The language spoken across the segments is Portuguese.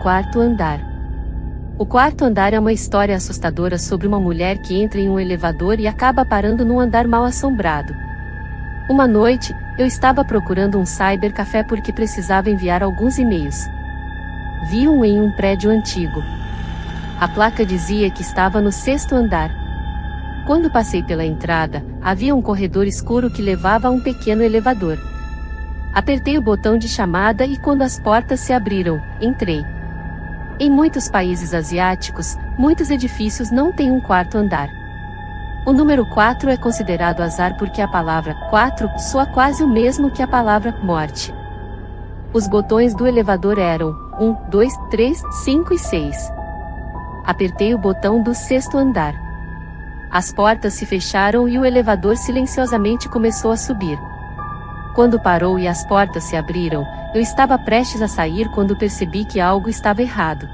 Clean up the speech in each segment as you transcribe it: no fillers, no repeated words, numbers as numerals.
quarto andar. O quarto andar é uma história assustadora sobre uma mulher que entra em um elevador e acaba parando num andar mal assombrado. Uma noite, eu estava procurando um cybercafé porque precisava enviar alguns e-mails. Vi um em um prédio antigo. A placa dizia que estava no 6º andar. Quando passei pela entrada, havia um corredor escuro que levava a um pequeno elevador. Apertei o botão de chamada e quando as portas se abriram, entrei. Em muitos países asiáticos, muitos edifícios não têm um quarto andar. O número 4 é considerado azar porque a palavra 4 soa quase o mesmo que a palavra morte. Os botões do elevador eram 1, 2, 3, 5 e 6. Apertei o botão do 6º andar. As portas se fecharam e o elevador silenciosamente começou a subir. Quando parou e as portas se abriram, eu estava prestes a sair quando percebi que algo estava errado.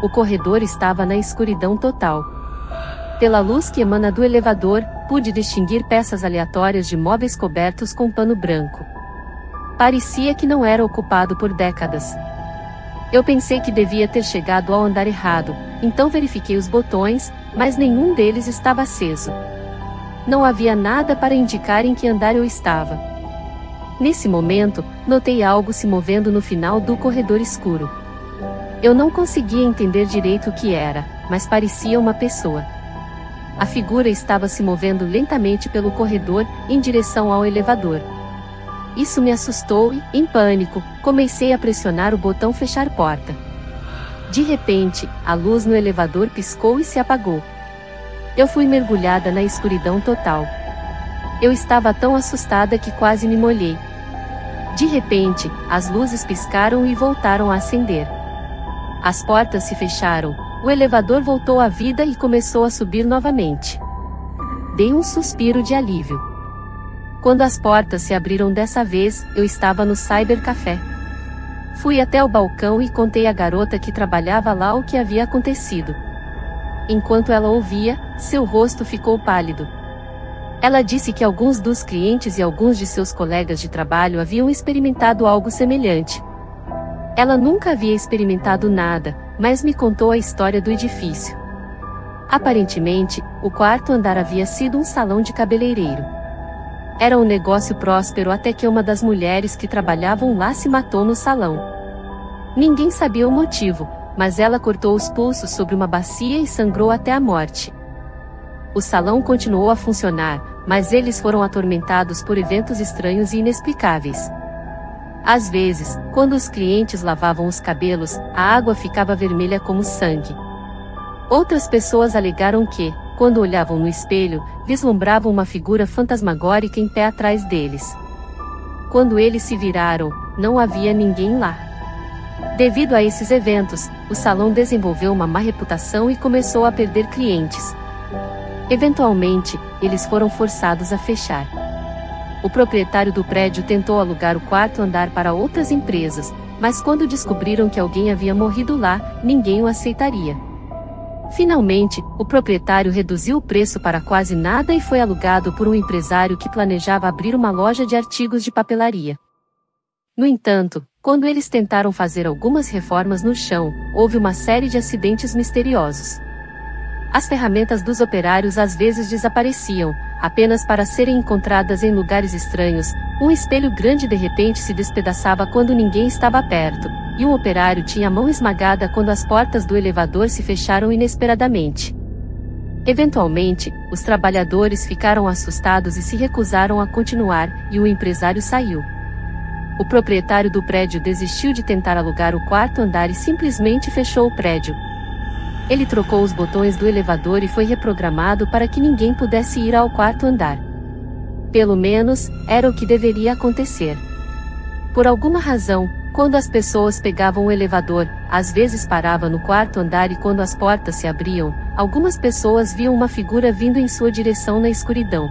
O corredor estava na escuridão total. Pela luz que emana do elevador, pude distinguir peças aleatórias de móveis cobertos com pano branco. Parecia que não era ocupado por décadas. Eu pensei que devia ter chegado ao andar errado, então verifiquei os botões, mas nenhum deles estava aceso. Não havia nada para indicar em que andar eu estava. Nesse momento, notei algo se movendo no final do corredor escuro. Eu não conseguia entender direito o que era, mas parecia uma pessoa. A figura estava se movendo lentamente pelo corredor, em direção ao elevador. Isso me assustou e, em pânico, comecei a pressionar o botão fechar porta. De repente, a luz no elevador piscou e se apagou. Eu fui mergulhada na escuridão total. Eu estava tão assustada que quase me molhei. De repente, as luzes piscaram e voltaram a acender. As portas se fecharam, o elevador voltou à vida e começou a subir novamente. Dei um suspiro de alívio. Quando as portas se abriram dessa vez, eu estava no cybercafé. Fui até o balcão e contei à garota que trabalhava lá o que havia acontecido. Enquanto ela ouvia, seu rosto ficou pálido. Ela disse que alguns dos clientes e alguns de seus colegas de trabalho haviam experimentado algo semelhante. Ela nunca havia experimentado nada, mas me contou a história do edifício. Aparentemente, o quarto andar havia sido um salão de cabeleireiro. Era um negócio próspero até que uma das mulheres que trabalhavam lá se matou no salão. Ninguém sabia o motivo, mas ela cortou os pulsos sobre uma bacia e sangrou até a morte. O salão continuou a funcionar, mas eles foram atormentados por eventos estranhos e inexplicáveis. Às vezes, quando os clientes lavavam os cabelos, a água ficava vermelha como sangue. Outras pessoas alegaram que, quando olhavam no espelho, vislumbravam uma figura fantasmagórica em pé atrás deles. Quando eles se viraram, não havia ninguém lá. Devido a esses eventos, o salão desenvolveu uma má reputação e começou a perder clientes. Eventualmente, eles foram forçados a fechar. O proprietário do prédio tentou alugar o quarto andar para outras empresas, mas quando descobriram que alguém havia morrido lá, ninguém o aceitaria. Finalmente, o proprietário reduziu o preço para quase nada e foi alugado por um empresário que planejava abrir uma loja de artigos de papelaria. No entanto, quando eles tentaram fazer algumas reformas no chão, houve uma série de acidentes misteriosos. As ferramentas dos operários às vezes desapareciam, apenas para serem encontradas em lugares estranhos. Um espelho grande de repente se despedaçava quando ninguém estava perto, e um operário tinha a mão esmagada quando as portas do elevador se fecharam inesperadamente. Eventualmente, os trabalhadores ficaram assustados e se recusaram a continuar, e o empresário saiu. O proprietário do prédio desistiu de tentar alugar o quarto andar e simplesmente fechou o prédio. Ele trocou os botões do elevador e foi reprogramado para que ninguém pudesse ir ao quarto andar. Pelo menos, era o que deveria acontecer. Por alguma razão, quando as pessoas pegavam o elevador, às vezes parava no quarto andar e quando as portas se abriam, algumas pessoas viam uma figura vindo em sua direção na escuridão.